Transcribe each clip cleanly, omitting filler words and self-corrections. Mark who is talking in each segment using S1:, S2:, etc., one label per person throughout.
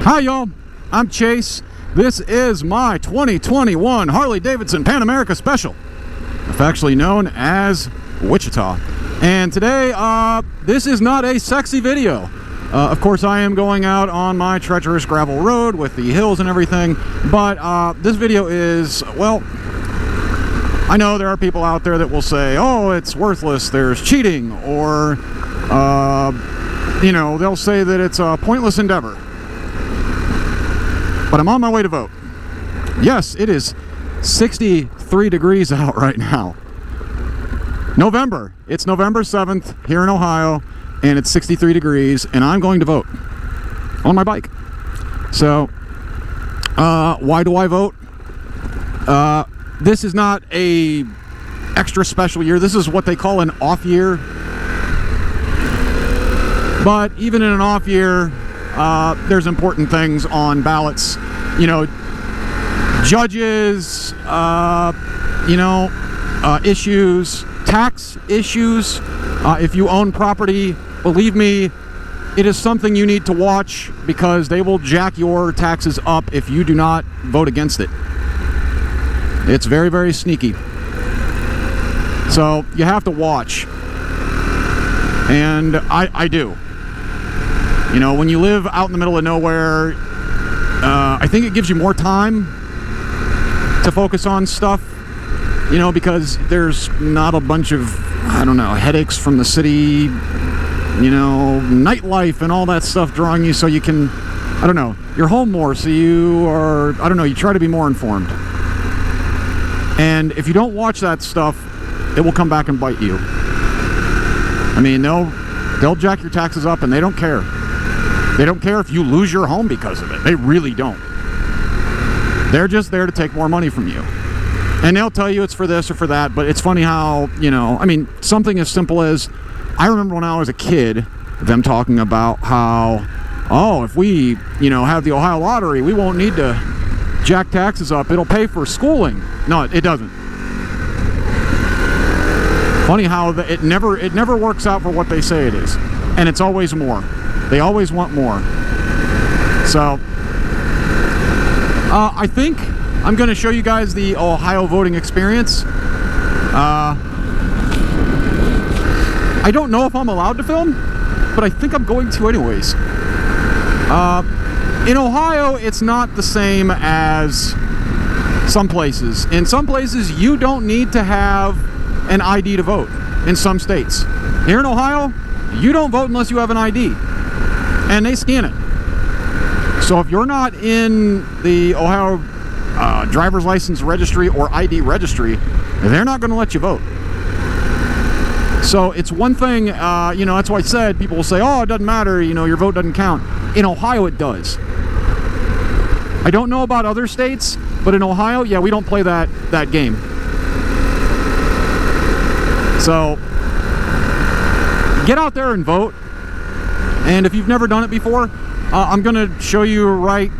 S1: Hi y'all, I'm Chase. This is my 2021 Harley-Davidson Pan America Special, affectionately known as Wichita. And today, this is not a sexy video. Of course, I am going out on my treacherous gravel road with the hills and everything, but this video is, well, I know there are people out there that will say, oh, it's worthless, there's cheating, or, you know, they'll say that it's a pointless endeavor. But I'm on my way to vote. Yes, it is 63 degrees out right now. November. It's November 7th here in Ohio, and it's 63 degrees, and I'm going to vote on my bike. So, why do I vote? This is not a extra special year. This is what they call an off year. But even in an off year, there's important things on ballots. You know, judges, you know, issues, tax issues. If you own property, believe me, it is something you need to watch because they will jack your taxes up if you do not vote against it. It's very, very sneaky. So you have to watch. And I do. You know, when you live out in the middle of nowhere, I think it gives you more time to focus on stuff, you know, because there's not a bunch of, I don't know, headaches from the city, you know, nightlife and all that stuff drawing you, so you can, I don't know, you're home more, so you are, I don't know, you try to be more informed. And if you don't watch that stuff, it will come back and bite you. I mean, they'll jack your taxes up and they don't care. They don't care if you lose your home because of it. They really don't. They're just there to take more money from you. And they'll tell you it's for this or for that, but it's funny how, you know, I mean, something as simple as, I remember when I was a kid, them talking about how, oh, if we, you know, have the Ohio lottery, we won't need to jack taxes up. It'll pay for schooling. No, it doesn't. Funny how it never works out for what they say it is. And it's always more. They always want more. So, I think I'm going to show you guys the Ohio voting experience. I don't know if I'm allowed to film, but I think I'm going to anyways. In Ohio, it's not the same as some places. In some places, you don't need to have an ID to vote. In some states. Here in Ohio, you don't vote unless you have an ID. And they scan it. So if you're not in the Ohio driver's license registry or ID registry, they're not going to let you vote. So it's one thing, you know, that's why I said, people will say, oh, it doesn't matter, you know, your vote doesn't count. In Ohio, it does. I don't know about other states, but in Ohio, yeah, we don't play that game. So get out there and vote. And if you've never done it before, I'm going to show you right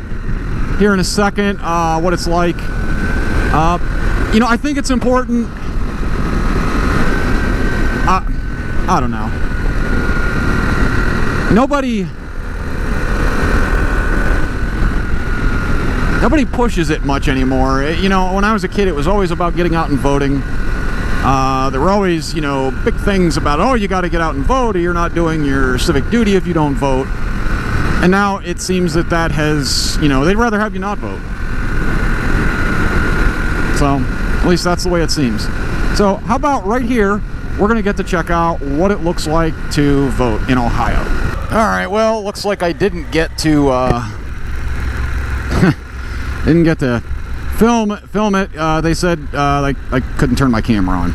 S1: here in a second what it's like. You know, I think it's important. I don't know. Nobody pushes it much anymore. You know, when I was a kid, it was always about getting out and voting. There were always, you know, big things about, oh, you got to get out and vote, or you're not doing your civic duty if you don't vote. And now it seems that has, you know, they'd rather have you not vote. So, at least that's the way it seems. So, how about right here, we're going to get to check out what it looks like to vote in Ohio. All right, well, looks like I didn't get to, film it. They said like I couldn't turn my camera on.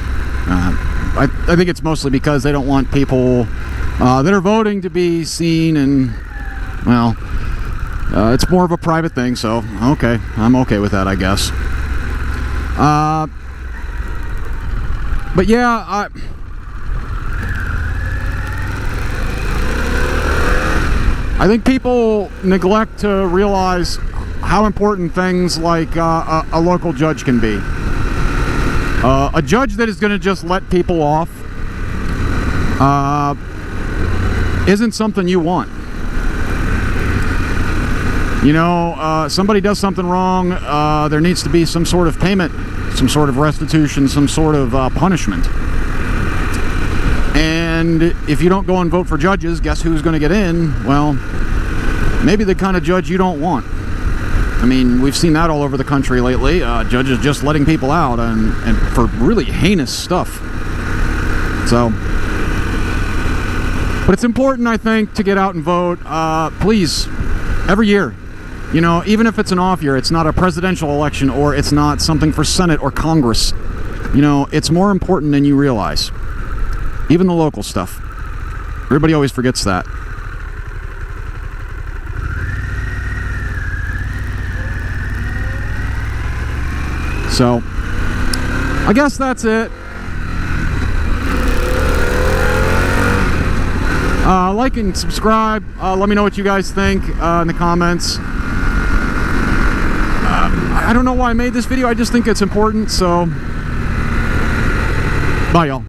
S1: I think it's mostly because they don't want people that are voting to be seen, and well, it's more of a private thing. So okay, I'm okay with that, I guess. But yeah, I think people neglect to realize how important things like a local judge can be. A judge that is going to just let people off isn't something you want. You know, somebody does something wrong, there needs to be some sort of payment, some sort of restitution, some sort of punishment. And if you don't go and vote for judges, guess who's going to get in? Well, maybe the kind of judge you don't want. I mean, we've seen that all over the country lately. Judges just letting people out and for really heinous stuff. So, but it's important, I think, to get out and vote. Please, every year. You know, even if it's an off year, it's not a presidential election or it's not something for Senate or Congress. You know, it's more important than you realize. Even the local stuff. Everybody always forgets that. So, I guess that's it. Like and subscribe. Let me know what you guys think in the comments. I don't know why I made this video. I just think it's important. So, bye, y'all.